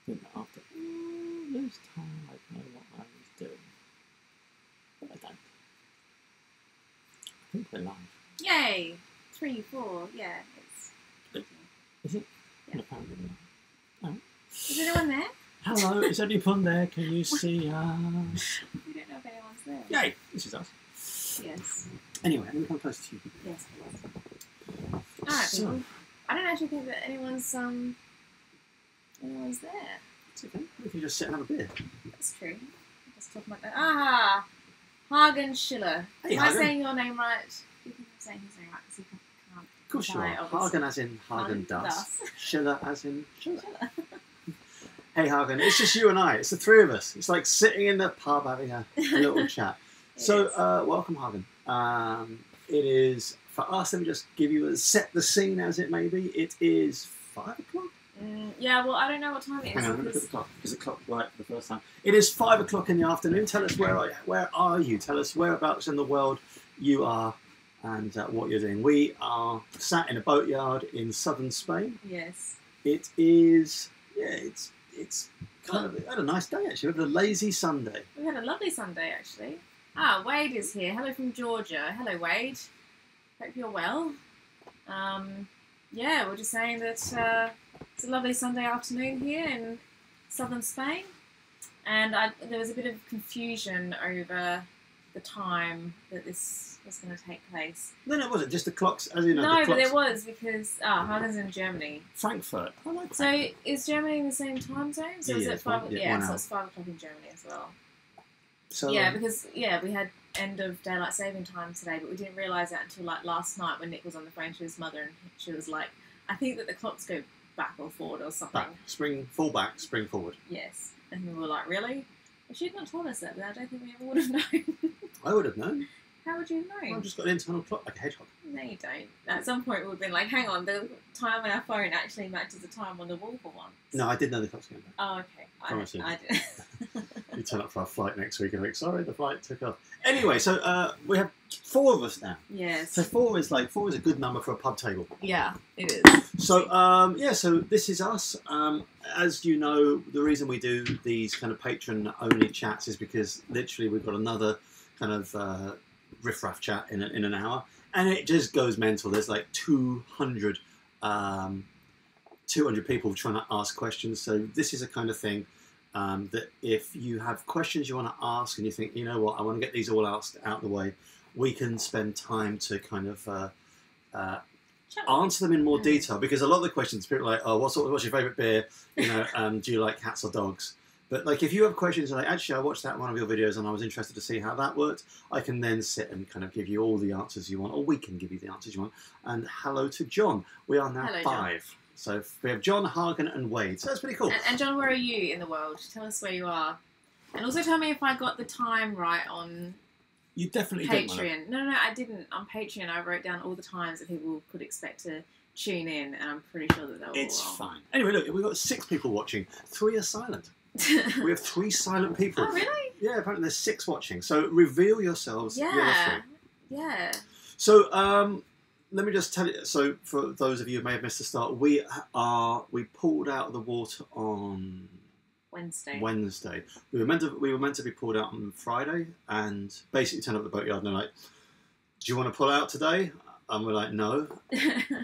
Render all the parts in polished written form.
think that after all this time I'd know what I was doing. But I don't. I think we're live. Yay! 3, 4, yeah, it's... Is it? Yeah. Apparently not. Oh. Is anyone there? Hello, is anyone there? Can you see us? We don't know if anyone's there. Yay! This is us. Yes. Anyway, let me come close to you. Yes, alright, So, people. I don't actually think that anyone's there. it's okay. We can just sit and have a beer. That's true. Let's talk about that. Ah! Hagen Schiller. Hey, Am I Hagen. saying your name right? You think I'm saying his name right because he can't. Of course you are. die, obviously. Hagen as in Hagen Dazs. Dazs. Schiller as in Schiller. Schiller. Hey Hagen, it's just you and I. It's the three of us. It's like sitting in the pub having a little chat. So, welcome Hagen. It is, for us, let me just give you set the scene as it may be. It is 5 o'clock? Yeah, well, I don't know what time it is. Hang on, let me look at the clock. Is the clock right for the first time? It is 5 o'clock in the afternoon. Tell us where are you? Tell us whereabouts in the world you are and what you're doing. We are sat in a boatyard in southern Spain. Yes. It is, yeah, it's kind of, we had a nice day actually. We had a lazy Sunday. We had a lovely Sunday, actually. Ah, Wade is here. Hello from Georgia. Hello, Wade. Hope you're well. Yeah, we're just saying that it's a lovely Sunday afternoon here in southern Spain. And there was a bit of confusion over the time that this was going to take place. No, it wasn't. Just the clocks, as you know. No, the but clocks. there was because Hagen's in Germany. Frankfurt. I like So Frankfurt. is Germany in the same time zone? So is Yeah, it it's 5? one- yeah, Yeah, 1 so hour. it's 5 o'clock in Germany as well. So, Yeah, because we had end of daylight saving time today, but we didn't realise that until like last night when Nick was on the phone to his mother and she was like, "I think that the clocks go back or forward or something." back, fall back, spring forward. Yes, and we were like, "Really?" Well, she'd not told us that, but I don't think we ever would have known. I would have known. How would you know? I've just got an internal clock like a hedgehog. No, you don't. At some point, we've been like, "Hang on, the time on our phone actually matches the time on the wall for once." No, I did know the clock's going back. Oh, okay. Promise you. I did. You turn up for our flight next week and like, sorry, the flight took off. Anyway, so we have 4 of us now. Yes. So 4 is a good number for a pub table. Yeah, it is. So so this is us. As you know, the reason we do these kind of patron only chats is because literally we've got another kind of riff-raff chat in an hour, and it just goes mental. There's like 200 people trying to ask questions. So this is a kind of thing that if you have questions you want to ask and you think, you know what, I want to get these all out the way, we can spend time to kind of answer them in more detail, because a lot of the questions people are like, oh, what's your favourite beer? You know, do you like cats or dogs? But like, if you have questions like, actually, I watched that in one of your videos and I was interested to see how that worked, I can then sit and kind of give you all the answers you want, or we can give you the answers you want. And hello to John. We are now Hello, 5. John. So we have John, Hagen, and Wade. So that's pretty cool. And John, where are you in the world? Tell us where you are. And also tell me if I got the time right on You definitely don't know. Patreon. No, I didn't. On Patreon, I wrote down all the times that people could expect to tune in, and I'm pretty sure that they were It's all wrong. fine. Anyway, look, we've got 6 people watching. 3 are silent. We have 3 silent people. Oh, really? Yeah, apparently there's 6 watching. So reveal yourselves. the other Yeah. 3. Yeah. So let me just tell you. So for those of you who may have missed the start, we pulled out of the water on Wednesday. We were meant to be pulled out on Friday, and basically turned up at the boatyard and they're like, "Do you want to pull out today?" And we're like, "No."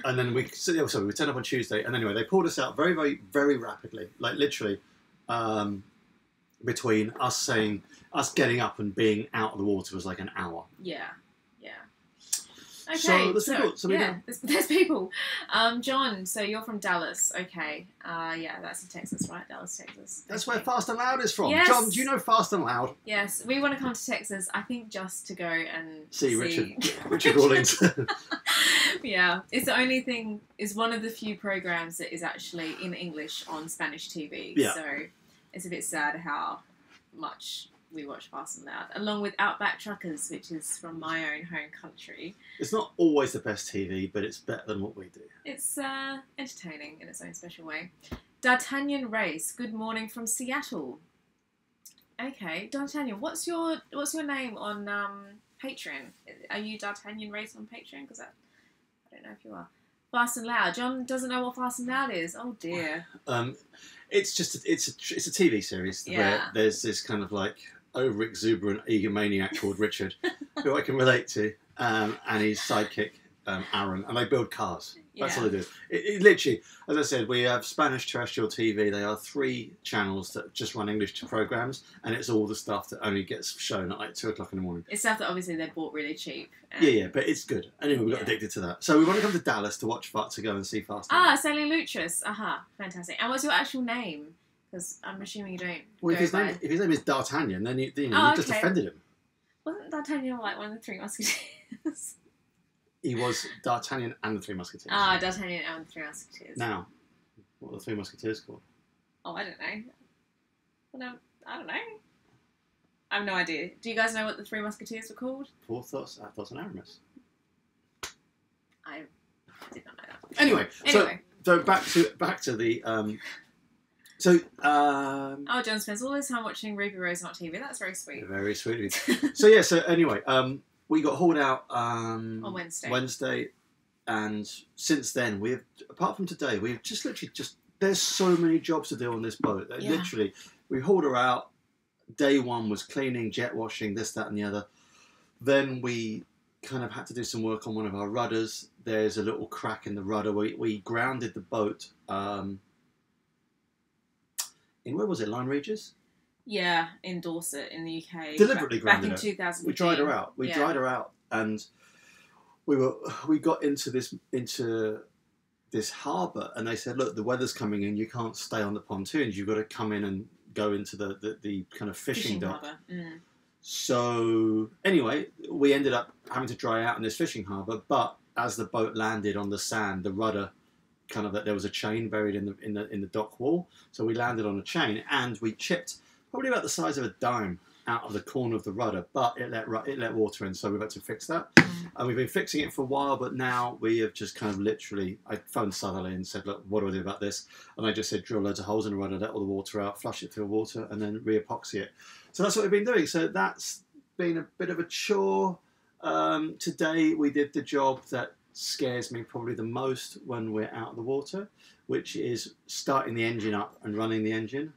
And then we turned up on Tuesday, and anyway, they pulled us out very, very, very rapidly, like literally. Between us getting up and being out of the water was like an hour. Yeah. Okay, So there's people. So yeah, there's people. John, so you're from Dallas. Okay. Yeah, that's in Texas, right? Dallas, Texas. That's okay. where Fast and Loud is from. Yes. John, do you know Fast and Loud? Yes, we want to come to Texas, I think just to go and See Richard Rawlings. Yeah, it's the only thing, is one of the few programs that is actually in English on Spanish TV. Yeah. So it's a bit sad how much we watch Fast and Loud, along with Outback Truckers, which is from my own home country. It's not always the best TV, but it's better than what we do. It's entertaining in its own special way. D'Artagnan Race, good morning from Seattle. Okay, D'Artagnan, what's your name on Patreon? Are you D'Artagnan Race on Patreon? Because I don't know if you are. Fast and Loud. John doesn't know what Fast and Loud is. Oh dear. It's just it's a TV series where there's this kind of like over exuberant egomaniac called Richard, who I can relate to, and his sidekick Aaron, and they build cars. That's all they do. It literally, as I said, we have Spanish terrestrial TV. They are 3 channels that just run English programs, and it's all the stuff that only gets shown at like 2 o'clock in the morning. It's stuff that obviously they're bought really cheap. Yeah, but it's good. Anyway, we got addicted to that. So we want to come to Dallas to watch to go and see Fast. Sailing Luchas. Aha, fantastic. And what's your actual name? Because I'm assuming you don't. Well, if his name is D'Artagnan, then you just offended him. Wasn't D'Artagnan like one of the 3 Musketeers? He was D'Artagnan and the 3 Musketeers. D'Artagnan and the 3 Musketeers. Now, what are the 3 Musketeers called? Oh, I don't know. Well, no, I don't know. I have no idea. Do you guys know what the 3 Musketeers were called? Porthos, Athos, and Aramis. I did not know that. Anyway. So back to the. John spends all his time watching Ruby Rose on TV. That's very sweet. Very sweet. So anyway, we got hauled out on Wednesday, and since then apart from today, we've just literally there's so many jobs to do on this boat. Literally, we hauled her out. Day 1 was cleaning, jet washing, this, that, and the other. Then we kind of had to do some work on one of our rudders. There's a little crack in the rudder. We grounded the boat in, where was it, Lyme Regis? Yeah, in Dorset, in the UK. Deliberately grounded back in 2000. We dried her out. We dried her out, and we got into this harbour, and they said, look, the weather's coming in. You can't stay on the pontoons. You've got to come in and go into the kind of fishing dock. Harbour. Mm. So anyway, we ended up having to dry out in this fishing harbour. But as the boat landed on the sand, the rudder there was a chain buried in the dock wall. So we landed on a chain, and we chipped probably about the size of a dime out of the corner of the rudder, but it let water in, so we've had to fix that. And we've been fixing it for a while, but now we have just kind of literally, I phoned Southerly and said, look, what do I do about this? And I just said, drill loads of holes in the rudder, let all the water out, flush it through water, and then re-epoxy it. So that's what we've been doing. So that's been a bit of a chore. Today we did the job that scares me probably the most when we're out of the water, which is starting the engine up and running the engine.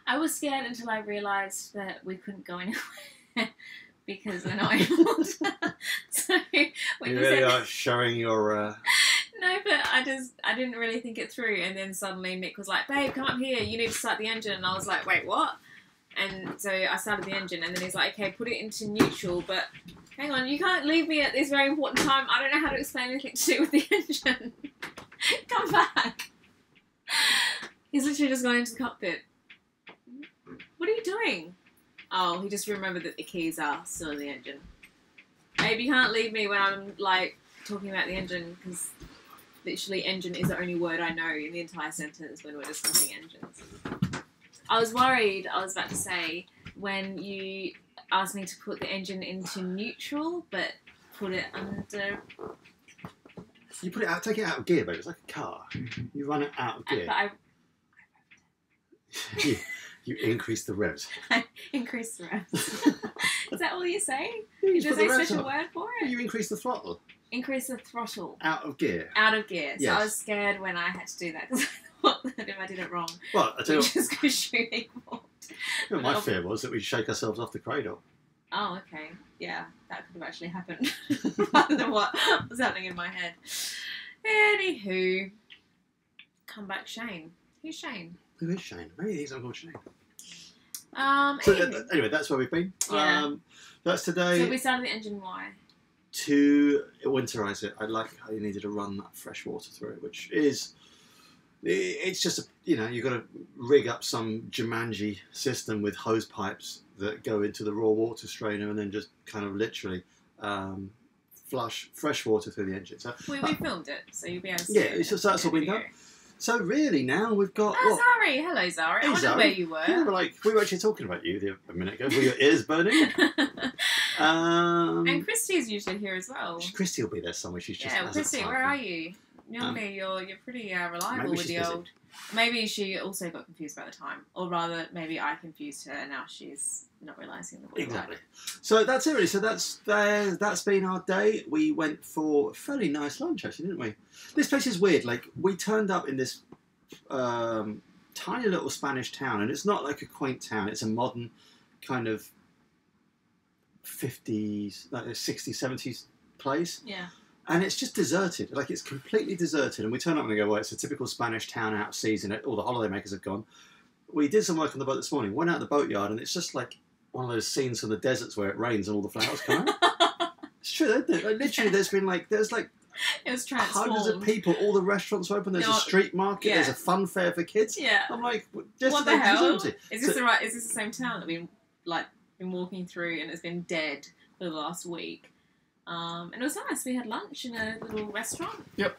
I was scared until I realised that we couldn't go anywhere because we're not in water. So when you really are showing your... No, but I didn't really think it through, and then suddenly Nick was like, babe, come up here, you need to start the engine, and I was like, wait, what? And so I started the engine, and then he's like, okay, put it into neutral, but hang on, you can't leave me at this very important time. I don't know how to explain anything to do with the engine. Come back. He's literally just gone into the cockpit. What are you doing? Oh, he just remembered that the keys are still in the engine. Babe, you can't leave me when I'm, like, talking about the engine, because literally engine is the only word I know in the entire sentence when we're discussing engines. I was worried, I was about to say, when you asked me to put the engine into neutral, but put it under... You put it out, take it out of gear, babe. It's like a car. You run it out of gear. But You increase the revs. I increase the revs. Is that all you say? Is there a special word for it? You increase the throttle. Increase the throttle. Out of gear. Out of gear. So yes. I was scared when I had to do that because I thought that if I did it wrong, well, I tell you, just go shooting. My fear was that we'd shake ourselves off the cradle. Oh, okay. Yeah, that could have actually happened rather than what was happening in my head. Anywho, come back, Shane. Who's Shane? Who is Shane? Maybe he's Uncle Shane. Anyway, that's where we've been. Yeah. That's today. So we started the engine. Why? To winterize it. I like how you needed to run that fresh water through it, which is, it's just you've got to rig up some Jumanji system with hose pipes that go into the raw water strainer and then just kind of literally flush fresh water through the engine. So we filmed it, so you'll be able to see it. So that's what we've done. So really now we've got... Zari! Hello, Zari. I wonder where you were. We were actually talking about you a minute ago. Were your ears burning? And Christy's usually here as well. Christy will be there somewhere. She's just... Yeah, Christy, where are you? Normally you're pretty reliable with the old... Maybe she also got confused by the time. Or rather, maybe I confused her and now she's not realising the word. Exactly. So that's it really. So that's been our day. We went for a fairly nice lunch actually, didn't we? This place is weird. Like, we turned up in this tiny little Spanish town, and it's not like a quaint town. It's a modern kind of 50s, like a 60s, 70s place. Yeah. And it's just deserted. Like, it's completely deserted. And we turn up and we go, well, it's a typical Spanish town out of season. All the holidaymakers have gone. We did some work on the boat this morning, went out the boatyard, and it's just like one of those scenes from the deserts where it rains and all the flowers come out. It's true, isn't it? Like, literally, there's like it was transformed. hundreds of people. All the restaurants are open. There's a street market. Yeah. There's a fun fair for kids. Yeah. I'm like, what the hell? Is this so, Is this the same town that we've been walking through and it's been dead for the last week? And it was nice. We had lunch in a little restaurant. Yep.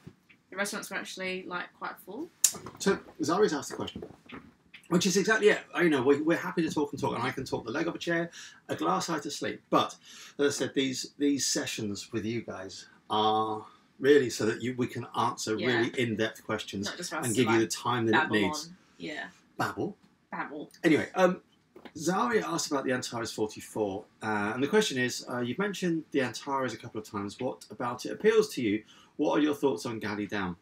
The restaurants were actually quite full. So Zari's asked the question, which is exactly it. You know, we're happy to talk, and I can talk the leg of a chair, a glass eye to sleep. But as I said, these sessions with you guys are really so that we can answer really in-depth questions and give you the time that it needs. On. Yeah. Babble. Anyway, Zari asked about the Antares 44, and the question is, you've mentioned the Antares a couple of times. What about it appeals to you? What are your thoughts on galley down?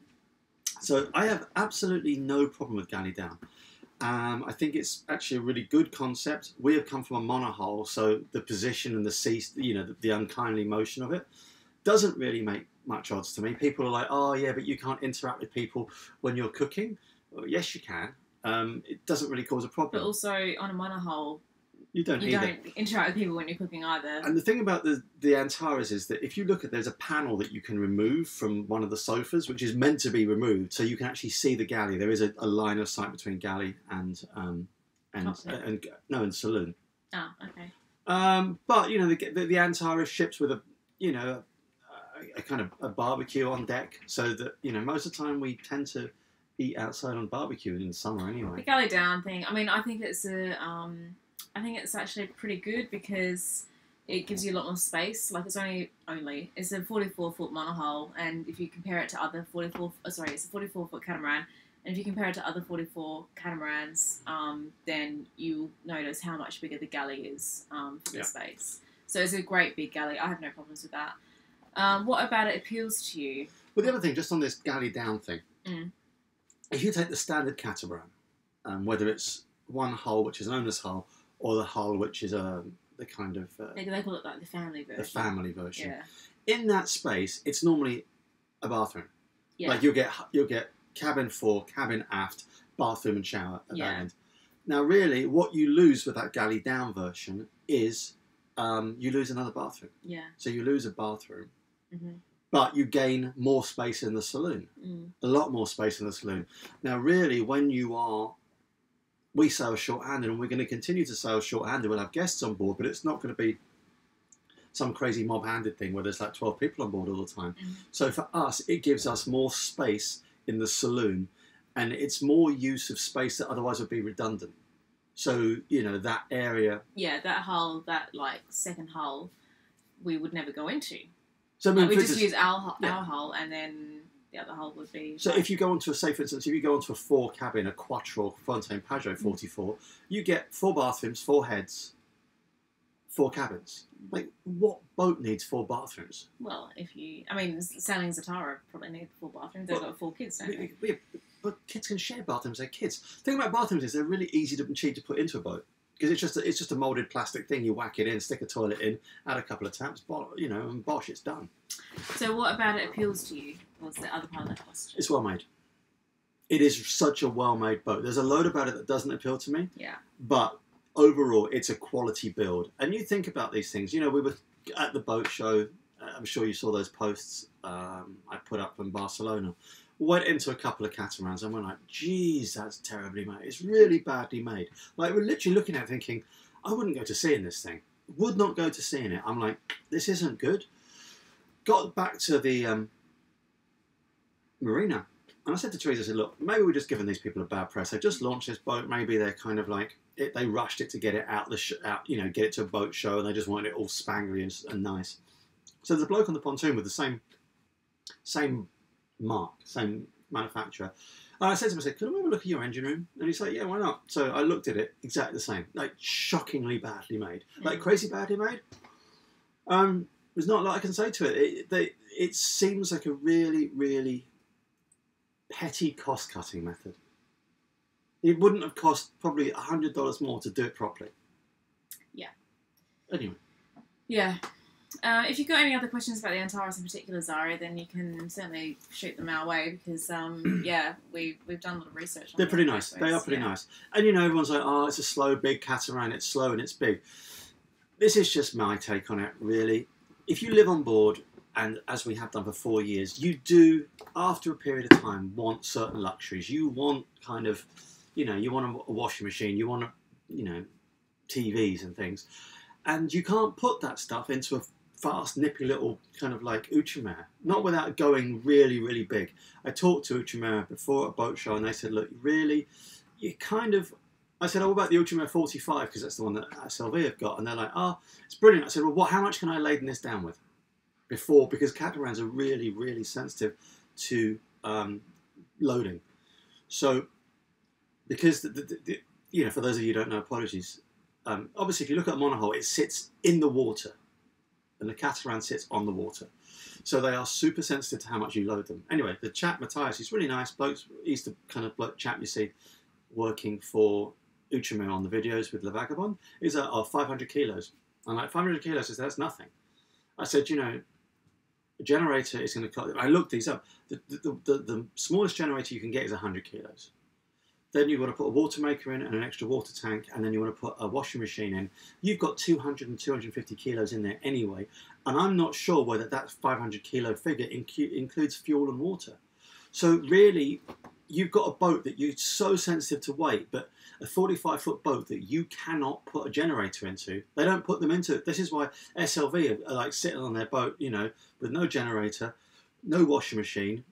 So I have absolutely no problem with galley down. I think it's actually a really good concept. We have come from a monohull, so the position and the sea, the unkindly motion of it doesn't really make much odds to me. People are like, oh yeah, but you can't interact with people when you're cooking. Well, yes, you can. It doesn't really cause a problem. But also on a monohull, you don't interact with people when you're cooking either. And the thing about the Antares is that if you look at, there's a panel that you can remove from one of the sofas, which is meant to be removed, so you can actually see the galley. There is a line of sight between galley and saloon. Ah, okay. But the Antares ships with a kind of a barbecue on deck, so that most of the time we tend to eat outside on barbecue in the summer anyway. The galley down thing. I mean, I think it's actually pretty good because it gives you a lot more space. Like, it's it's a 44-foot monohull, and if you compare it to other it's a 44-foot catamaran, and if you compare it to other 44 catamarans, then you'll notice how much bigger the galley is for the space. So it's a great big galley. I have no problems with that. What about it appeals to you? Well, the other thing, just on this galley down thing, if you take the standard catamaran, whether it's one hull, which is an owner's hull, or the hull, which is the kind of... they call it like the family version. The family version. Yeah. In that space, it's normally a bathroom. Yeah. Like, you'll get cabin fore, cabin aft, bathroom and shower at that end. Now, really, what you lose with that galley down version is you lose another bathroom. Yeah. So you lose a bathroom. Mm-hmm. But you gain more space in the saloon. A lot more space in the saloon. Now, really, we sail short-handed, and we're going to continue to sail short-handed. We'll have guests on board, but it's not going to be some crazy mob-handed thing where there's like 12 people on board all the time. So for us, it gives us more space in the saloon, and it's more use of space that otherwise would be redundant. So, that area... Yeah, that hull, that second hull, we would never go into. So, I mean, we just use our hull, and then the other hull would be... So if you go onto for instance, if you go onto a 4-cabin, a Quattro Fontaine Pajot 44, you get 4 bathrooms, 4 heads, 4 cabins. Like, what boat needs 4 bathrooms? Well, sailing Zatara probably need 4 bathrooms. They've got 4 kids, don't they? But kids can share bathrooms. They're kids. The thing about bathrooms is they're really easy and cheap to put into a boat. Because it's just a moulded plastic thing. You whack it in, stick a toilet in, add a couple of taps, and bosh, it's done. So what about it appeals to you? What's the other part of that question? It's well made. It is such a well-made boat. There's a load about it that doesn't appeal to me. Yeah. But overall, it's a quality build. And you think about these things. We were at the boat show. I'm sure you saw those posts I put up from Barcelona. Went into a couple of catamarans and we're like, geez, that's terribly made. It's really badly made. Like, we're literally looking at it thinking, I wouldn't go to sea in this thing. Would not go to sea in it. I'm like, this isn't good. Got back to the marina. And I said to Teresa, I said, look, maybe we're just giving these people a bad press. They just launched this boat. Maybe they're kind of like, they rushed it to get it out, get it to a boat show, and they just wanted it all spangly and nice. So there's a bloke on the pontoon with the same mark, same manufacturer. And I said to him, I said, can I have a look at your engine room? And he's like, yeah, why not? So I looked at it, exactly the same, like shockingly badly made, like crazy badly made. There's not a lot I can say to it. It seems like a really, really petty cost-cutting method. It wouldn't have cost probably $100 more to do it properly. Yeah. Anyway. Yeah. If you've got any other questions about the Antares in particular, Zari, then you can certainly shoot them our way because, yeah, we've done a lot of research on They're pretty them, nice. so They are pretty nice. And, you know, everyone's like, oh, it's a slow, big catamaran. It's slow and it's big. This is just my take on it, really. If you live on board, and as we have done for 4 years, you do, after a period of time, want certain luxuries. You want kind of, you know, you want a washing machine. You want, you know, TVs and things. And you can't put that stuff into a fast, nippy little kind of like Outremer, not without going really, really big. I talked to Outremer before at a boat show and they said, look, really, you kind of, I said, oh, what about the Outremer 45, because that's the one that SLV have got. And they're like, oh, it's brilliant. I said, well, how much can I laden this down with? Because catamarans are really, really sensitive to loading. So, because, you know, for those of you who don't know, apologies, obviously if you look at a monohull, it sits in the water. And the catamaran sits on the water. So they are super sensitive to how much you load them. Anyway, the chap, Matthias, he's really nice. He's the kind of bloke chap you see working for Outremer on the videos with Le Vagabond. He's like, oh, 500 kilos. I'm like, 500 kilos? I said, that's nothing. I said, you know, a generator is going to cost, I looked these up. The smallest generator you can get is 100 kilos. Then you've got to put a water maker in and an extra water tank, and then you want to put a washing machine in. You've got 200 and 250 kilos in there anyway, and I'm not sure whether that 500 kilo figure includes fuel and water. So really, you've got a boat that you're so sensitive to weight, but a 45-foot boat that you cannot put a generator into, they don't put them into it. This is why SLV are like sitting on their boat, you know, with no generator, no washing machine.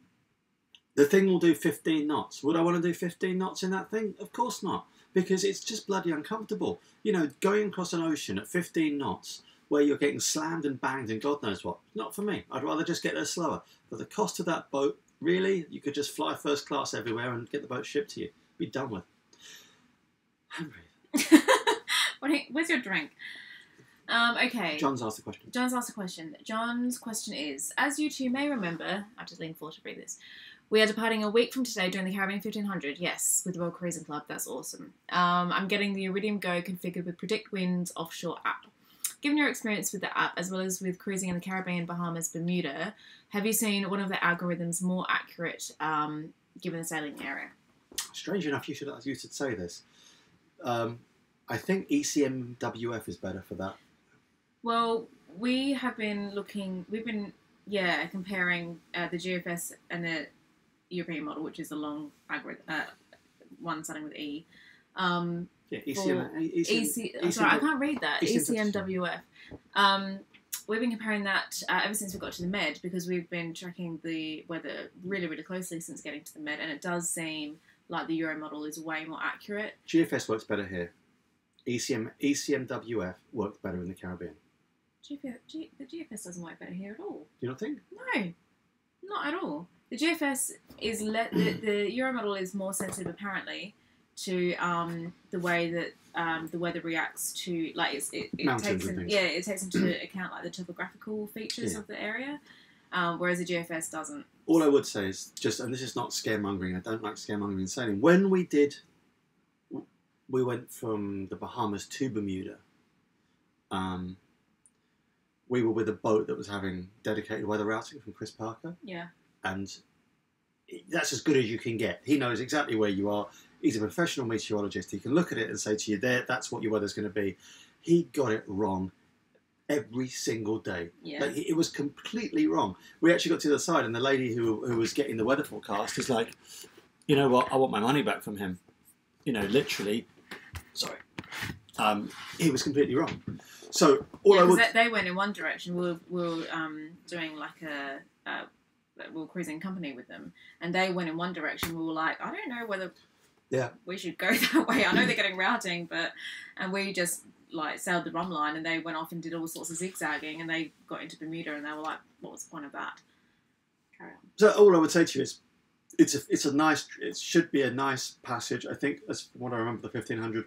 The thing will do 15 knots. Would I want to do 15 knots in that thing? Of course not, because it's just bloody uncomfortable. You know, going across an ocean at 15 knots where you're getting slammed and banged and God knows what. Not for me. I'd rather just get there slower. For the cost of that boat, really, you could just fly first class everywhere and get the boat shipped to you. Be done with. Hungry. Where's your drink? Okay. John's asked a question. John's question is, as you two may remember, I've just leaned forward to read this. We are departing a week from today during the Caribbean 1500. Yes, with the Royal Cruising Club. That's awesome. I'm getting the Iridium Go configured with Predict Winds offshore app. Given your experience with the app, as well as with cruising in the Caribbean, Bahamas, Bermuda, have you seen one of the algorithms more accurate given the sailing area? Strange enough, you should say this. I think ECMWF is better for that. Well, we've been comparing the GFS and the European model, which is the long one starting with E. Yeah, ECM. Sorry, I can't read that. ECMWF. We've been comparing that ever since we got to the Med, because we've been tracking the weather really, really closely since getting to the Med, and it does seem like the Euro model is way more accurate. GFS works better here. ECMWF works better in the Caribbean. The GFS doesn't work better here at all. Do you not think? No, not at all. The GFS is the Euro model is more sensitive apparently to the way that the weather reacts to, like, it takes into account like the topographical features of the area, whereas the GFS doesn't. All I would say is just, and this is not scaremongering. I don't like scaremongering and sailing. When we went from the Bahamas to Bermuda. We were with a boat that was having dedicated weather routing from Chris Parker. Yeah. And that's as good as you can get. He knows exactly where you are. He's a professional meteorologist. He can look at it and say to you, that's what your weather's going to be. He got it wrong every single day. Yeah. Like, it was completely wrong. We actually got to the other side, and the lady who was getting the weather forecast is like, you know what, I want my money back from him. You know, literally. Sorry. He was completely wrong. So they went in one direction. We were doing like we were cruising company with them, and they went in one direction. We were like, I don't know whether we should go that way. I know they're getting routing, and we just like sailed the rum line, and they went off and did all sorts of zigzagging, and they got into Bermuda, and they were like, what was the point of that? Carry on. So all I would say to you is, it should be a nice passage. I think, as from what I remember, the 1500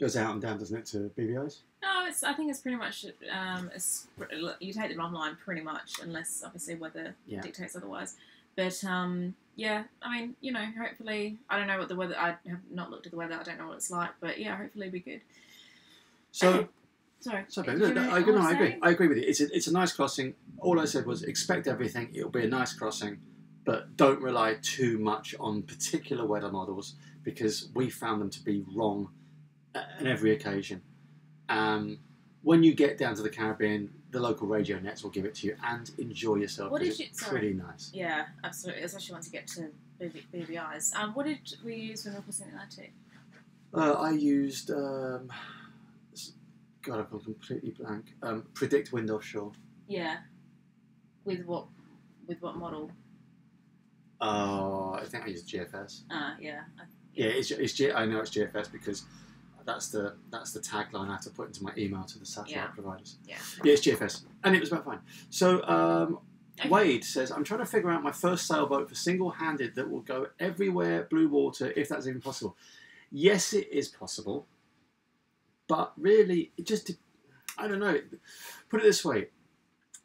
goes out and down, doesn't it, to BVIs? No, I think it's pretty much, you take the rum line pretty much, unless obviously weather dictates otherwise. But yeah, I mean, you know, hopefully, I don't know what the weather. I have not looked at the weather. I don't know what it's like, but yeah, hopefully it'll be good. So. Sorry. I agree. I agree with you. It's a nice crossing. All I said was expect everything. It'll be a nice crossing, but don't rely too much on particular weather models because we found them to be wrong on every occasion. When you get down to the Caribbean, the local radio nets will give it to you and enjoy yourself. What did you? It's pretty nice. Yeah, absolutely. Especially once you get to BBIs. What did we use when we were crossing the Atlantic? I used. God, I've gone completely blank. Predict Wind Offshore. Yeah. With what model? I think I used GFS. Yeah. Yeah, I know it's GFS because that's the tagline I have to put into my email to the satellite providers. Yeah. Yeah, it's GFS, and it was about fine. So Okay. Wade says, I'm trying to figure out my first sailboat for single-handed that will go everywhere blue water, if that's even possible. Yes, it is possible. But really, it just, I don't know. Put it this way.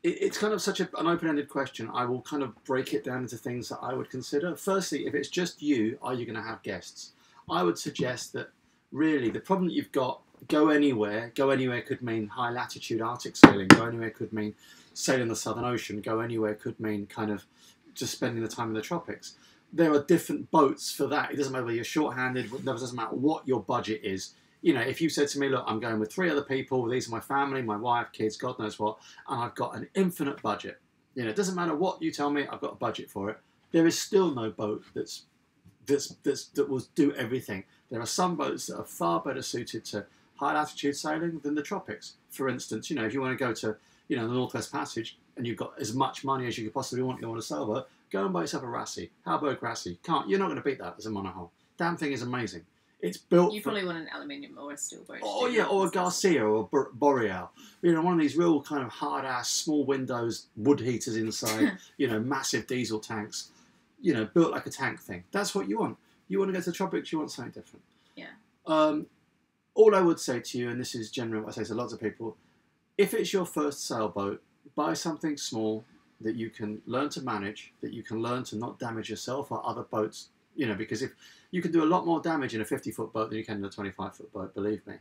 It's kind of such an open-ended question. I will kind of break it down into things that I would consider. Firstly, if it's just you, are you going to have guests? I would suggest that really the problem that you've got, go anywhere. Go anywhere could mean high-latitude Arctic sailing. Go anywhere could mean sailing the Southern Ocean. Go anywhere could mean kind of just spending the time in the tropics. There are different boats for that. It doesn't matter whether you're short-handed. It doesn't matter what your budget is. You know, if you said to me, look, I'm going with 3 other people, these are my family, my wife, kids, God knows what, and I've got an infinite budget. You know, it doesn't matter what you tell me, I've got a budget for it. There is still no boat that will do everything. There are some boats that are far better suited to high latitude sailing than the tropics. For instance, you know, if you want to go to, you know, the Northwest Passage and you've got as much money as you could possibly want, you want a sailboat, go and buy yourself a Rassie. Halberg Rassie. You're not going to beat that as a monohull. Damn thing is amazing. It's built. You probably want an aluminium or a steel boat. Oh yeah, or a Garcia or a Boreal. You know, one of these real kind of hard ass, small windows, wood heaters inside. You know, massive diesel tanks. You know, built like a tank thing. That's what you want. You want to go to the tropics. You want something different. Yeah. All I would say to you, and this is generally what I say to lots of people, if it's your first sailboat, buy something small that you can learn to manage, that you can learn to not damage yourself or other boats. You know, because if you can do a lot more damage in a 50-foot boat than you can in a 25-foot boat, believe me.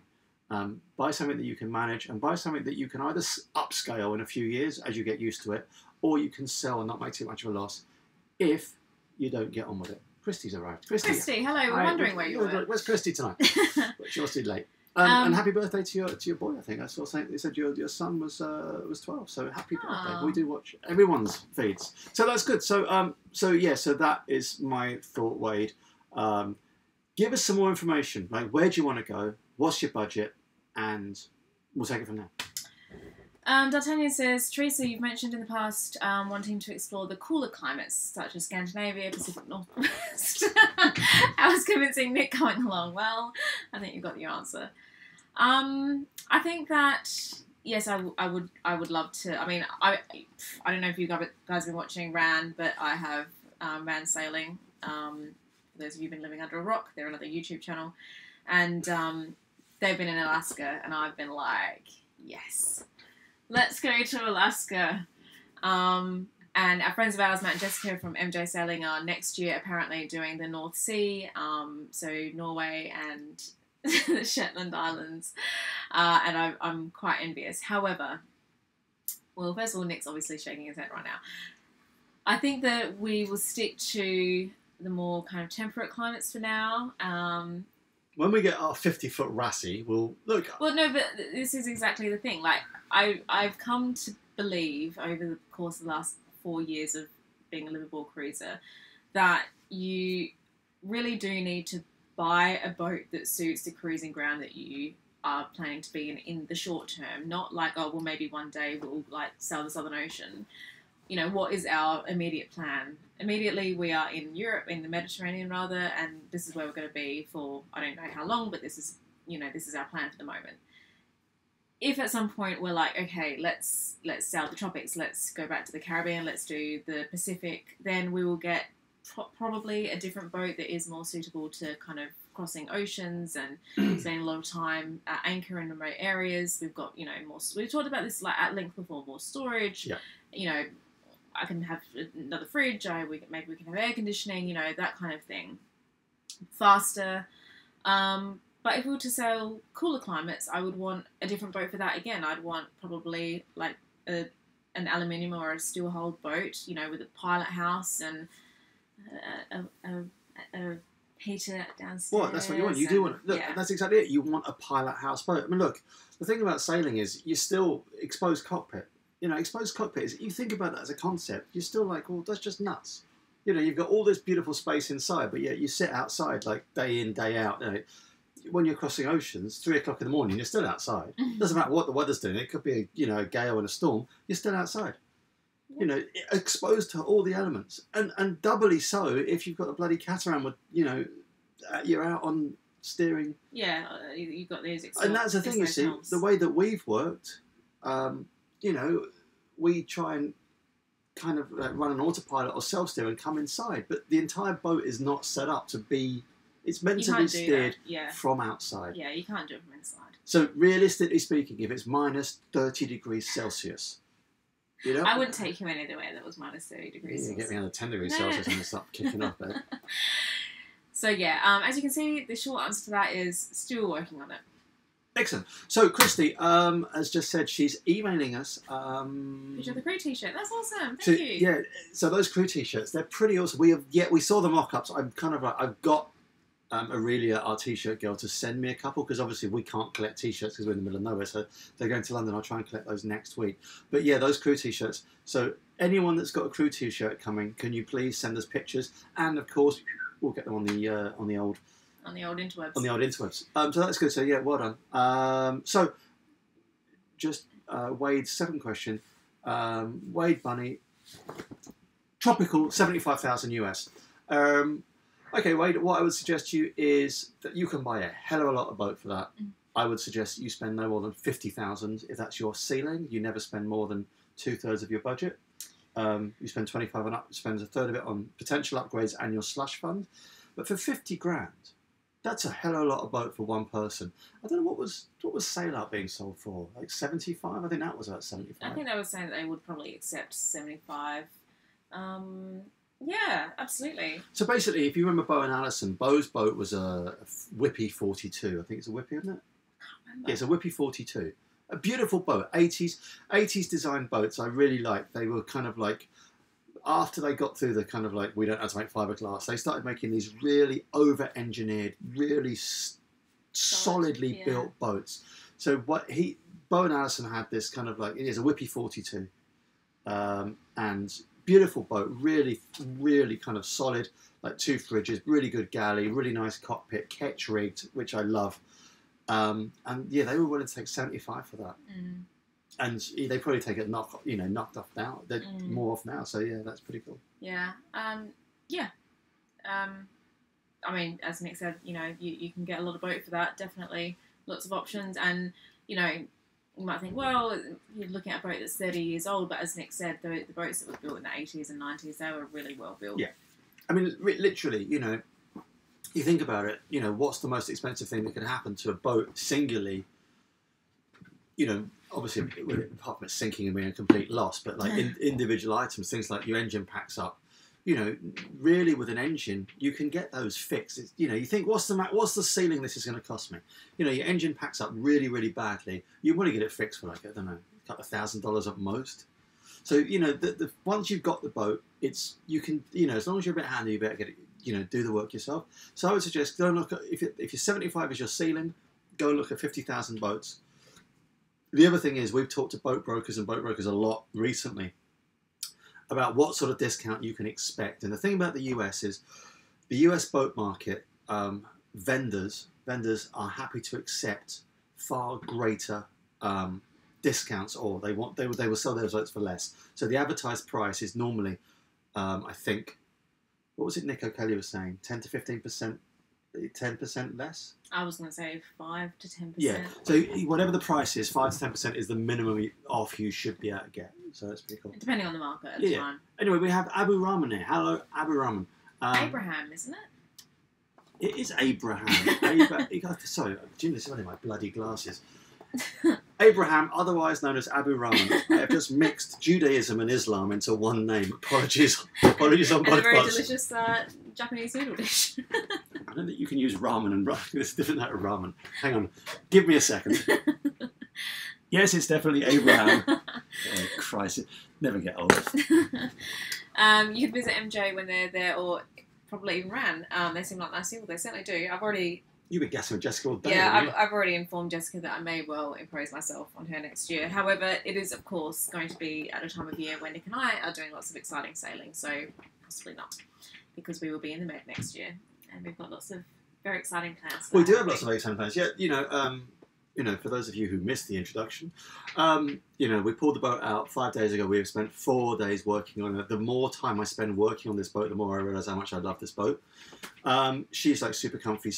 Buy something that you can manage and buy something that you can either upscale in a few years as you get used to it, or you can sell and not make too much of a loss if you don't get on with it. Christy's arrived. Christy, hello. We're wondering where you were. Where's Christy tonight? She must be late. And happy birthday to your boy. I think I saw something. They said your son was 12. So happy birthday. We do watch everyone's feeds, so that's good. So that is my thought, Wade. Give us some more information. Like, where do you want to go? What's your budget? And we'll take it from there. D'Artagnan says, Teresa, you've mentioned in the past wanting to explore the cooler climates such as Scandinavia, Pacific Northwest. I was convincing Nick going along. Well, I think you got your answer. I think that yes, I would love to. I mean, I don't know if you guys have been watching RAN, but I have RAN Sailing. For those of you who've been living under a rock, they're another YouTube channel, and they've been in Alaska, and I've been like, yes. Let's go to Alaska. And our friends of ours, Matt and Jessica from MJ Sailing, are next year apparently doing the North Sea, so Norway and the Shetland Islands. And I'm quite envious. However, well, first of all, Nick's obviously shaking his head right now. I think that we will stick to the more kind of temperate climates for now. When we get our 50-foot Rassie, we'll look. Well, no, but this is exactly the thing. Like, I've come to believe over the course of the last 4 years of being a liveaboard cruiser that you really do need to buy a boat that suits the cruising ground that you are planning to be in the short term. Not like, oh, well, maybe one day we'll like sail the Southern Ocean. You know, what is our immediate plan? Immediately, we are in Europe, in the Mediterranean rather, and this is where we're going to be for, I don't know how long, but this is our plan for the moment. If at some point we're like, okay, let's sail the tropics, let's go back to the Caribbean, let's do the Pacific, then we will get probably a different boat that is more suitable to kind of crossing oceans and spending a lot of time at anchor in remote areas. We've got, more, we've talked about this like at length before, more storage, yeah. I can have another fridge. Maybe we can have air conditioning. You know, that kind of thing. Faster. But if we were to sail cooler climates, I would want a different boat for that again. I'd want probably like an aluminium or a steel hulled boat, you know, with a pilot house and a heater downstairs. Well, that's what you want. You do want. Look, that's exactly it. You want a pilot house boat. I mean, look, the thing about sailing is you're still exposed cockpit. You know, exposed cockpit is. You think about that as a concept, you're still like, well, that's just nuts. You know, you've got all this beautiful space inside, but yet you sit outside like day in, day out. You know, when you're crossing oceans, 3 o'clock in the morning, you're still outside. Doesn't matter what the weather's doing. It could be a gale and a storm. You're still outside. You know, exposed to all the elements, and doubly so if you've got a bloody catamaran with, you know, you're out on steering. Yeah, you've got these. And that's the thing, you see, the way that we've worked. You know, we try and kind of run an autopilot or self-steer and come inside, but the entire boat is not set up to be. It's meant to be steered from outside. Yeah, you can't do it from inside. So realistically speaking, if it's minus 30 degrees Celsius, you know, I wouldn't take you anywhere that was minus 30 degrees Celsius. Get me under 10 degrees Celsius and start kicking off there. So yeah, as you can see, the short answer to that is still working on it. Excellent. So Christy has just said she's emailing us. Picture of the crew t-shirt. That's awesome. Thank you. Yeah. So those crew t-shirts, they're pretty awesome. We saw the mock-ups. I'm kind of like, I've got Aurelia, our t-shirt girl, to send me a couple because obviously we can't collect t-shirts because we're in the middle of nowhere. So they're going to London. I'll try and collect those next week. But yeah, those crew t-shirts. So anyone that's got a crew t-shirt coming, can you please send us pictures? And of course, we'll get them on the old interwebs. On the old interwebs. So that's good. So yeah, well done. So just Wade's second question. Wade Bunny, tropical 75,000 US. Okay, Wade, what I would suggest to you is that you can buy a hell of a lot of boat for that. I would suggest you spend no more than 50,000 if that's your ceiling. You never spend more than 2/3 of your budget. You spend 25 and up, spend a third of it on potential upgrades and your slush fund. But for 50 grand, that's a hell of a lot of boat for one person. I don't know what was Sail Out being sold for, like 75. I think that was about 75. I think they were saying that they would probably accept 75. Yeah, absolutely. So basically, if you remember Bo and Allison, Bo's boat was a Whippy 42. I think it's a Whippy, isn't it? I can't remember. Yeah, it's a Whippy 42. A beautiful boat, 80s design boats. I really liked. They were kind of like, after they got through the kind of like, we don't have to make fiberglass, they started making these really over-engineered, really solidly built boats. So Bo and Allison had this kind of like, it is a Whippy 42, and beautiful boat, really, really kind of solid, like 2 fridges, really good galley, really nice cockpit, ketch rigged, which I love. And yeah, they were willing to take 75 for that. And they probably take it knocked off now. They're more off now, so yeah, that's pretty cool. Yeah, yeah. I mean, as Nick said, you know, you can get a lot of boat for that. Definitely, lots of options, and you know, you might think, well, you're looking at a boat that's 30 years old, but as Nick said, the boats that were built in the 80s and 90s, they were really well built. Yeah, I mean, literally, you know, you think about it, you know, what's the most expensive thing that could happen to a boat singularly? You know, obviously, apart from it sinking and being a complete loss, but like individual items, things like your engine packs up. You know, really with an engine, you can get those fixed. You know, you think, what's the ceiling this is going to cost me? You know, your engine packs up really, really badly. You want to get it fixed for like, I don't know, a couple of $1,000 at most. So, you know, once you've got the boat, you can, you know, as long as you're a bit handy, you better get it, you know, do the work yourself. So I would suggest go and look at, if you're 75 is your ceiling, go and look at 50,000 boats. The other thing is, we've talked to boat brokers and boat brokers a lot recently about what sort of discount you can expect. And the thing about the US is, the US boat market, vendors are happy to accept far greater discounts, or they will sell those boats for less. So the advertised price is normally, I think, what was it Nick O'Kelly was saying, 10 to 15%, 10% less? I was going to say 5 to 10%. Yeah, so whatever the price is, 5 to 10% is the minimum off you should be able to get. So that's pretty cool. Depending on the market at the time. Anyway, we have Abu Rahman here. Hello, Abu Rahman. Abraham, isn't it? It is Abraham. Sorry, Jim, this is one of my bloody glasses. Abraham, otherwise known as Abu Rahman, I have just mixed Judaism and Islam into one name. Apologies on And both a very parts. delicious Japanese noodle dish. I don't think you can use ramen and ramen. It's different than ramen. Hang on. Give me a second. Yes, it's definitely Abraham. Oh, Christ. Never get old. You could visit MJ when they're there, or probably even Ran. They seem like nice people. They certainly do. You've been guessing with Jessica all day. Yeah, I've already informed Jessica that I may well impose myself on her next year. However, it is, of course, going to be at a time of year when Nick and I are doing lots of exciting sailing, so possibly not, because we will be in the Med next year, and we've got lots of very exciting plans. We do have lots of exciting plans. Yeah, for those of you who missed the introduction, we pulled the boat out 5 days ago. We have spent 4 days working on it. The more time I spend working on this boat, the more I realise how much I love this boat. She's like super comfy,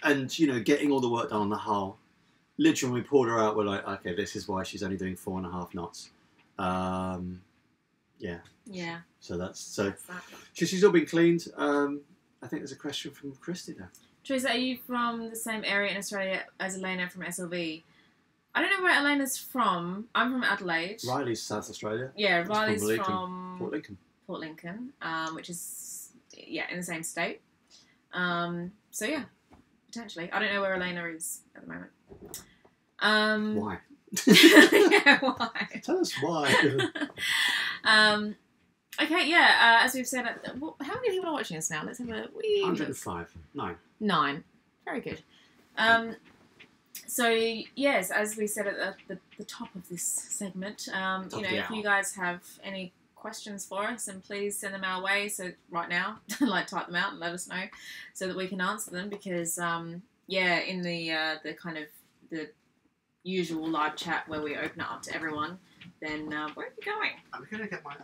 and getting all the work done on the hull. Literally, when we pulled her out, we're like, okay, this is why she's only doing 4.5 knots. Yeah. Yeah. So that's that. She's all been cleaned. I think there's a question from Christy there. Teresa, are you from the same area in Australia as Elena from SLV? I don't know where Elena's from. I'm from Adelaide. Riley's South Australia. Yeah, Riley's from Port Lincoln. Port Lincoln, which is in the same state. So yeah, potentially. I don't know where Elena is at the moment. Why? Yeah, why? Tell us why. Okay, yeah. As we've said, how many people are watching us now? Let's have a 105. 9. Very good. So yes, as we said at the top of this segment, if you guys have any questions for us, and please send them our way. So right now, type them out and let us know, so that we can answer them. Because in the kind of the usual live chat where we open it up to everyone, then where are we going? I'm gonna get my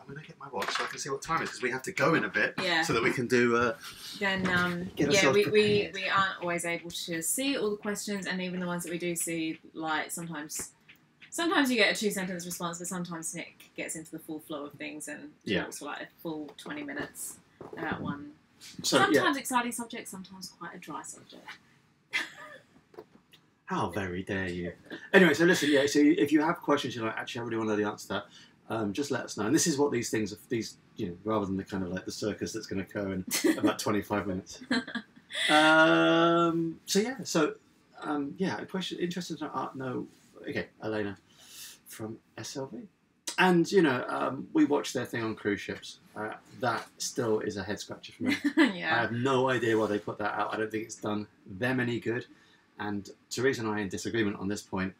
watch so I can see what time it is, because we have to go in a bit. Yeah. So that we can do. Then we aren't always able to see all the questions, and even the ones that we do see, like sometimes you get a 2-sentence response, but sometimes Nick gets into the full flow of things and talks for like a full 20 minutes about one. Sometimes exciting subject, sometimes quite a dry subject. How very dare you? Anyway, so listen, so if you have questions, you're like, actually, I really want to know the answer to that, just let us know. And this is what these things, rather than the kind of like the circus that's going to occur in about 25 minutes. A question, interested to know, okay, Elena from SLV. And, we watched their thing on cruise ships. That still is a head scratcher for me. Yeah. I have no idea why they put that out. I don't think it's done them any good. And Teresa and I are in disagreement on this point.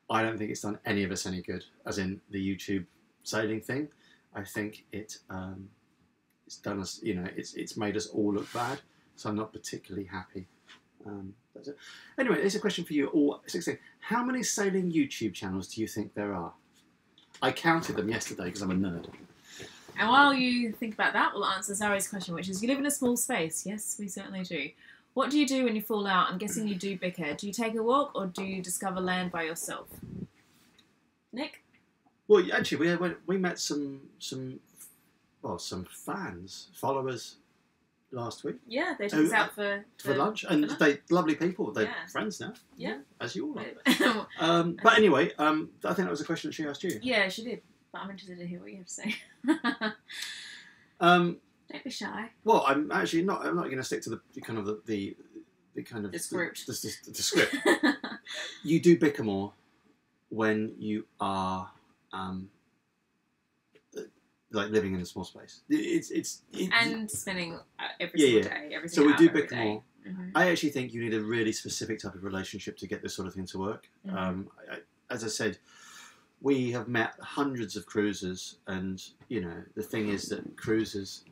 I don't think it's done any of us any good, as in the YouTube sailing thing. I think it's done us, it's made us all look bad. So I'm not particularly happy. That's it. Anyway, there's a question for you all. 16. How many sailing YouTube channels do you think there are? I counted them yesterday because I'm a nerd. And while you think about that, we'll answer Zara's question, which is, you live in a small space. Yes, we certainly do. What do you do when you fall out? I'm guessing you do bicker. Do you take a walk, or do you discover land by yourself? Nick? Well, actually, we met some fans, followers last week. Yeah, they took us out for lunch, and they lovely people. They're friends now. Yeah, as you all are. But anyway, I think that was a question that she asked you. Yeah, she did. But I'm interested to hear what you have to say. Don't be shy. Well, I'm actually not. I'm not going to stick to the script. The script. You do bicker more when you are like living in a small space. It's and spending every single day. Every so we do bicker more. Mm-hmm. I actually think you need a really specific type of relationship to get this sort of thing to work. Mm-hmm. As I said, we have met hundreds of cruisers, and the thing is that cruisers.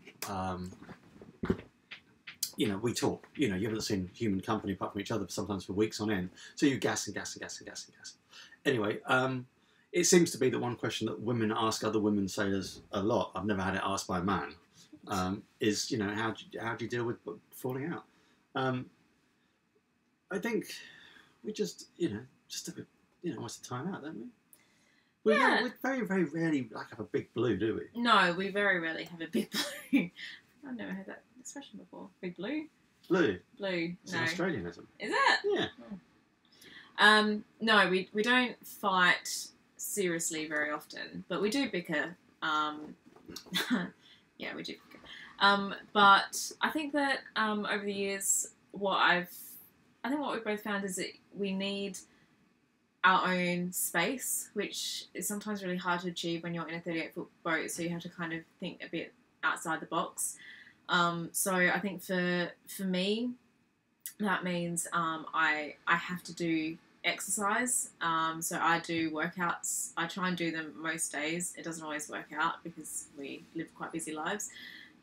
We talk. You haven't seen human company apart from each other sometimes for weeks on end. So you gas and gas and gas and gas and gas. Anyway, it seems to be the one question that women ask other women sailors a lot. I've never had it asked by a man. Is how do you deal with falling out? I think we just have a what's the time out, don't we? We very, very rarely have a big blue, do we? No, we very rarely have a big blue. I've never heard that expression before. Big blue? Blue. Blue. It's an Australianism. Is it? Yeah. No, we don't fight seriously very often, but we do bicker. Yeah, we do bicker. But I think that over the years, what we've both found is that we need our own space, which is sometimes really hard to achieve when you're in a 38-foot boat. So you have to kind of think a bit outside the box. So I think for me, that means I have to do exercise. So I do workouts. I try and do them most days. It doesn't always work out because we live quite busy lives.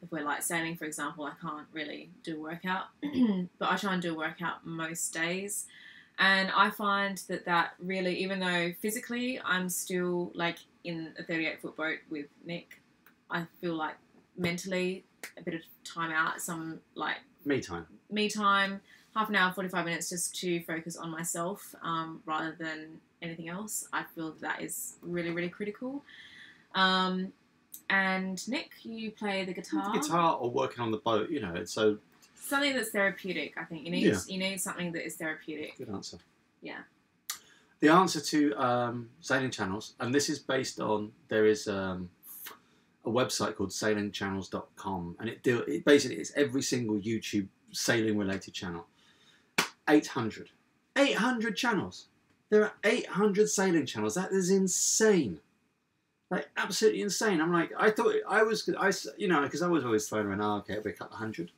If we're like sailing, for example, I can't really do a workout, but I try and do a workout most days. And I find that really, even though physically I'm still like in a 38-foot boat with Nick, I feel like mentally a bit of time out, some like me time, half an hour, 45 minutes just to focus on myself rather than anything else. I feel that is really, really critical. And Nick, you play the guitar. The guitar or working on the boat, you know, it's so... Something that's therapeutic, I think. You need something that is therapeutic. Good answer. Yeah. The answer to sailing channels, and this is based on, there is a website called sailingchannels.com, and it basically is every single YouTube sailing related channel. 800 channels. There are 800 sailing channels. That is insane. Like, absolutely insane. I'm like, I thought you know, because I was always throwing around, okay, it'll be a couple of hundred.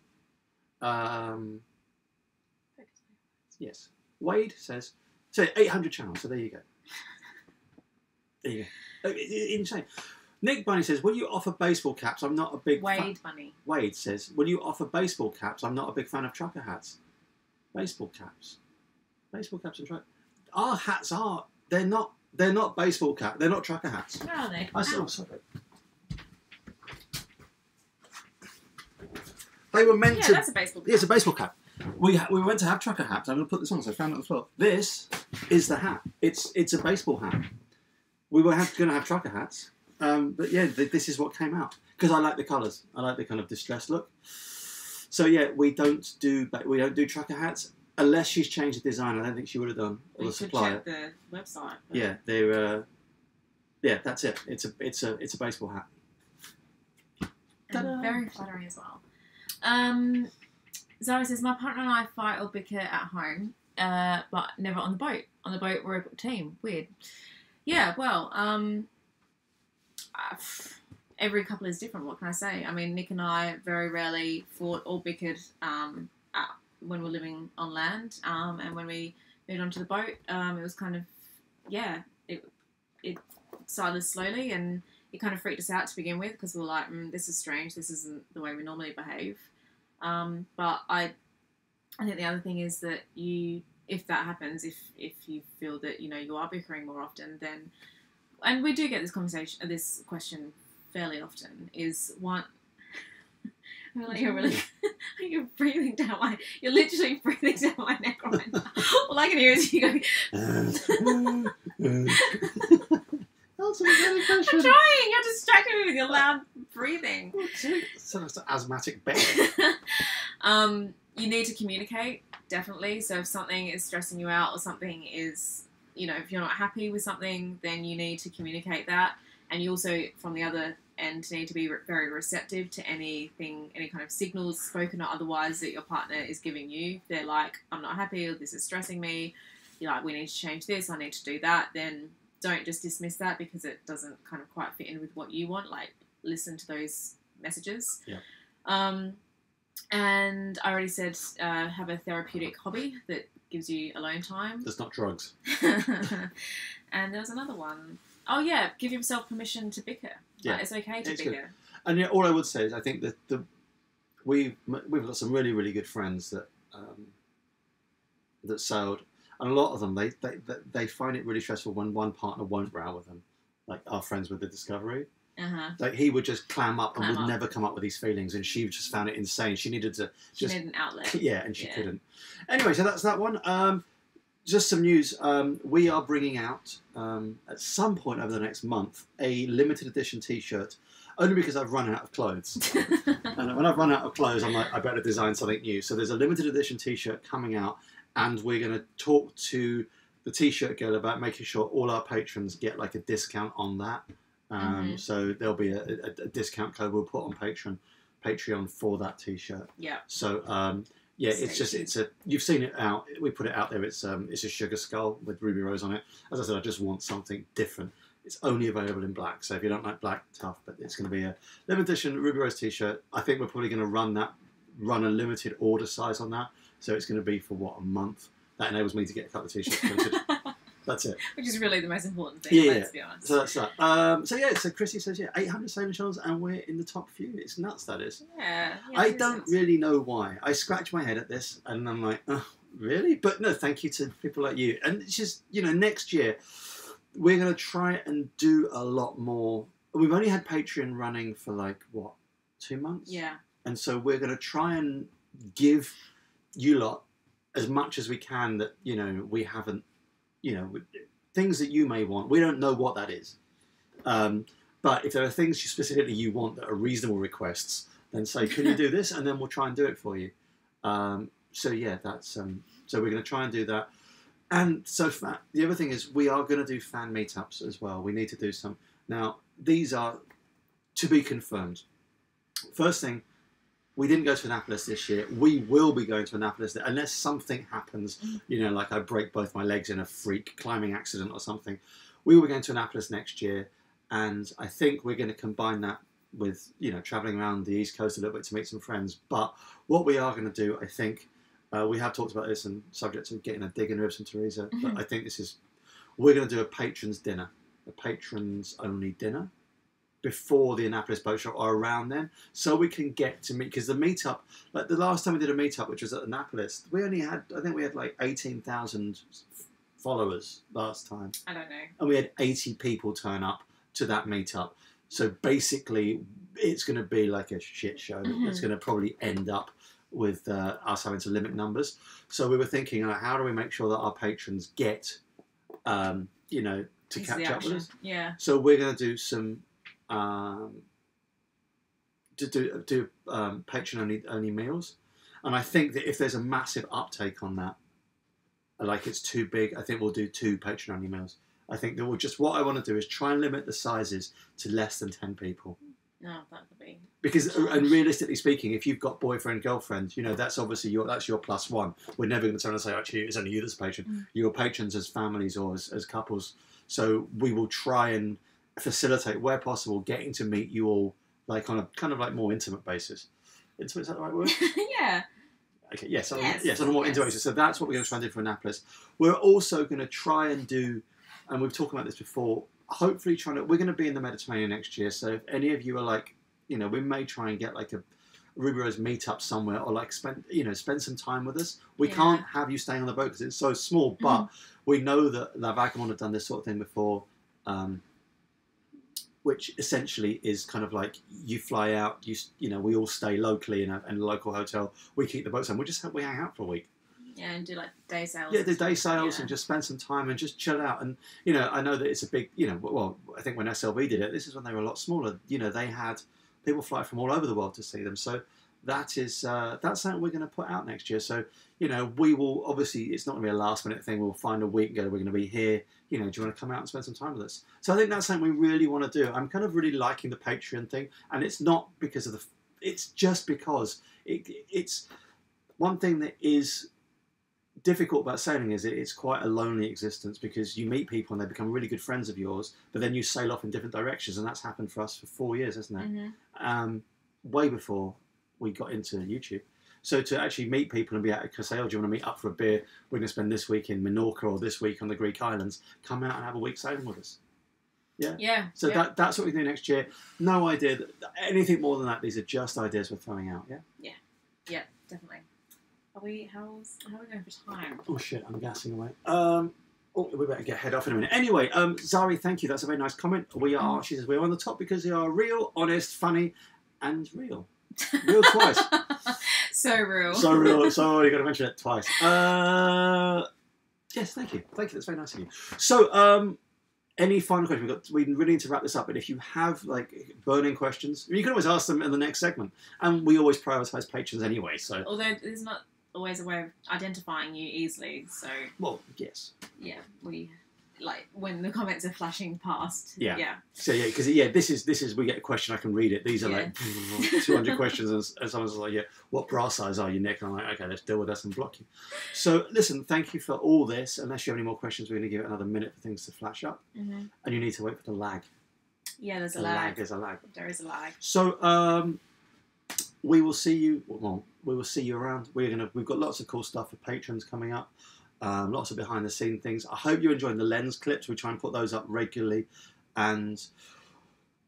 Yes. Wade says, so 800 channels, so there you go. There you go. Insane. Nick Bunny says, will you offer baseball caps? I'm not a big Bunny. Wade says, will you offer baseball caps? I'm not a big fan of trucker hats. Baseball caps. Baseball caps and trucker. Our hats are, they're not baseball cap. They're not trucker hats. Where are they? Oh, sorry. They were meant to... Yeah, that's a baseball cap. Yeah, it's a baseball cap. We were meant to have trucker hats. I'm going to put this on, so I found it on the floor. This is the hat. It's a baseball hat. We were going to have trucker hats. But yeah, this is what came out. Because I like the colours. I like the kind of distressed look. So yeah, we don't do trucker hats. Unless she's changed the design, I don't think she would have done. Or the supplier. Check the website. But... Yeah, they're. Yeah, that's it. It's a baseball hat. And very flattering as well. Zara says, my partner and I fight or bicker at home, but never on the boat. On the boat, we're a team. Weird. Yeah, well, every couple is different. What can I say? I mean, Nick and I very rarely fought or bickered when we're living on land, and when we moved onto the boat, it was kind of, yeah, it started slowly, and it kind of freaked us out to begin with because we were like, this is strange. This isn't the way we normally behave. But I think the other thing is that if that happens, if you feel that, you know, you are bickering more often, then, and we do get this question fairly often, is one, you're breathing down you're literally breathing down my neck right now. All I can hear is you going, I'm trying, you're distracting me with your loud breathing. So it's an asthmatic bed. You need to communicate, definitely. So if something is stressing you out or something is, you know, if you're not happy with something, then you need to communicate that. And you also, from the other end, need to be very receptive to any kind of signals, spoken or otherwise, that your partner is giving you. If they're like, I'm not happy, or this is stressing me, you're like, we need to change this, I need to do that, then don't just dismiss that because it doesn't kind of quite fit in with what you want. Like, listen to those messages. Yeah. And I already said, have a therapeutic hobby that gives you alone time. That's not drugs. And there was another one. Oh yeah, give yourself permission to bicker. Yeah, like, it's okay to bicker. Good. And yeah, all I would say is I think that we've got some really, really good friends that sailed, and a lot of them they find it really stressful when one partner won't row with them, like our friends with the Discovery. Like he would just clam up and would never come up with these feelings, and she just found it insane. She needed to just needed an outlet. Yeah, and she couldn't. Anyway, so that's that one. Just some news. We are bringing out at some point over the next month a limited edition T-shirt, only because I've run out of clothes. And when I've run out of clothes, I'm like, I better design something new. So there's a limited edition T-shirt coming out, and we're going to talk to the T-shirt girl about making sure all our patrons get like a discount on that. So there'll be a discount code we'll put on Patreon for that T-shirt. Yeah. So yeah, it's a you've seen it out. We put it out there. It's a sugar skull with ruby rose on it. As I said, I just want something different. It's only available in black, so if you don't like black, tough. But it's going to be a limited edition ruby rose T-shirt. I think we're probably going to run a limited order size on that. So it's going to be for what, a month. That enables me to get a couple of T-shirts printed. That's it. Which is really the most important thing, let's be honest. So that's that. So Chrissy says, 800 saving channels and we're in the top few. It's nuts, that is. Yeah. I don't really know why. I scratch my head at this and I'm like, oh, really? But no, thank you to people like you. And it's just, next year, we're going to try and do a lot more. We've only had Patreon running for 2 months? Yeah. And so we're going to try and give you lot as much as we can that, we haven't, things that you may want. We don't know what that is. But if there are things specifically you want that are reasonable requests, then say, can you do this? And then we'll try and do it for you. So yeah, that's, so we're going to try and do that. And so the other thing is we are going to do fan meetups as well. We need to do some. Now, these are to be confirmed. First thing, we didn't go to Annapolis this year. We will be going to Annapolis unless something happens, like I break both my legs in a freak climbing accident or something. We will be going to Annapolis next year. And I think we're going to combine that with, traveling around the East Coast a little bit to meet some friends. But what we are going to do, I think, we have talked about this and subject to getting a dig in ribs from Teresa, but I think we're going to do a patrons dinner, a patrons only dinner before the Annapolis boat show or around then, so we can get to meet, because the meetup, like the last time we did a meetup, which was at Annapolis, we had 18,000 followers last time. I don't know. And we had 80 people turn up to that meetup. So basically, it's going to be like a shit show. It's going to probably end up with us having to limit numbers. So we were thinking, how do we make sure that our patrons get, to catch up with us? Yeah. So we're going to do some, patron only meals. And I think that if there's a massive uptake on that, like it's too big, I think we'll do 2 patron only meals. I think that what I want to do is try and limit the sizes to less than 10 people. No, that could be. Because, and realistically speaking, if you've got boyfriend, girlfriend, that's obviously that's your +1. We're never going to turn and say, actually, it's only you that's a patron. Your patrons as families or as couples. So we will try and facilitate, where possible, getting to meet you all like on a kind of like more intimate basis. Intimate, is that the right word? Yeah. Okay, yes, on a more intimate basis. So that's what we're going to try and do for Annapolis. We're also going to try and do, and we've talked about this before, hopefully we're going to be in the Mediterranean next year. So if any of you are like, we may try and get like a Ruby Rose meetup somewhere, or like spend some time with us. We can't have you staying on the boat because it's so small, but we know that La Vagabond have done this sort of thing before, which essentially is kind of like you fly out, we all stay locally in a local hotel. We keep the boats on. We hang out for a week. Yeah, and do like day sails. Yeah, do day sails and just spend some time and just chill out. And, I know that it's a big, well, I think when SLV did it, this is when they were a lot smaller. They had people fly from all over the world to see them. So that's something we're going to put out next year. So, we will, obviously, it's not going to be a last minute thing. We'll find a week and go, we're going to be here. Do you want to come out and spend some time with us? So I think that's something we really want to do. I'm kind of really liking the Patreon thing. And it's not because of it's just because it's one thing that is difficult about sailing is it's quite a lonely existence, because you meet people and they become really good friends of yours, but then you sail off in different directions, and that's happened for us for 4 years, hasn't it? Way before we got into YouTube. So to actually meet people and be able to say, oh, do you want to meet up for a beer? We're going to spend this week in Minorca or this week on the Greek islands. Come out and have a week sailing with us. Yeah. Yeah. So that's what we do next year. No idea. Anything more than that, these are just ideas we're throwing out. Yeah. Yeah. Yeah. Definitely. How are we going for time? Oh shit! I'm gassing away. We better head off in a minute. Anyway, Zari, thank you. That's a very nice comment. She says we're on the top because they are real, honest, funny, and real. Real twice. So real. So real. So you got to mention it twice. Yes, thank you. Thank you. That's very nice of you. So, any final questions? We really need to wrap this up. But if you have like burning questions, you can always ask them in the next segment. And we always prioritise patrons anyway. So, although there's not always a way of identifying you easily. So Well, yes. yeah, we like when the comments are flashing past. Yeah. Yeah. So yeah, because this is we get a question, I can read it. These are like 200 questions, and someone's like, yeah, what bra size are you, Nick? And I'm like, okay, let's deal with this and block you. So listen, thank you for all this. Unless you have any more questions, we're going to give it another minute for things to flash up, and you need to wait for the lag. Yeah, there's a lag. There's a lag. There is a lag. So we will see you. Well, we will see you around. We've got lots of cool stuff for patrons coming up. Lots of behind the scene things. I hope you're enjoying the lens clips. We try and put those up regularly. And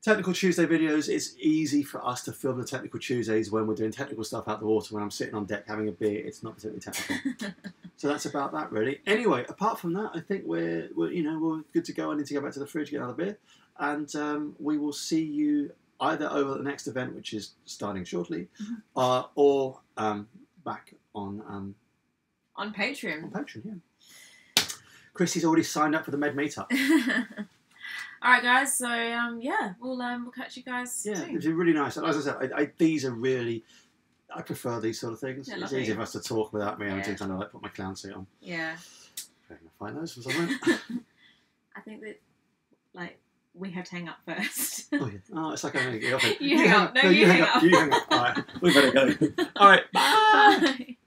Technical Tuesday videos, it's easy for us to film the Technical Tuesdays when we're doing technical stuff out the water, when I'm sitting on deck having a beer. It's not particularly technical. So that's about that, really. Anyway, apart from that, I think we're good to go. I need to go back to the fridge, get another beer. And we will see you either over the next event, which is starting shortly, or back on Patreon. On Patreon, yeah. Chrissy's already signed up for the Med meetup. All right, guys. So yeah, we'll catch you guys soon. It's really nice. And as I said, these are really. I prefer these sort of things. Yeah, it's easy for us to talk without me having to kind of like put my clown suit on. Yeah. I'm gonna find those for someone. I think that like we have to hang up first. Oh, yeah. Oh, it's like I'm going to get off it. You hang up. No, you hang up. You hang up. All right, we better go. All right, bye. Bye.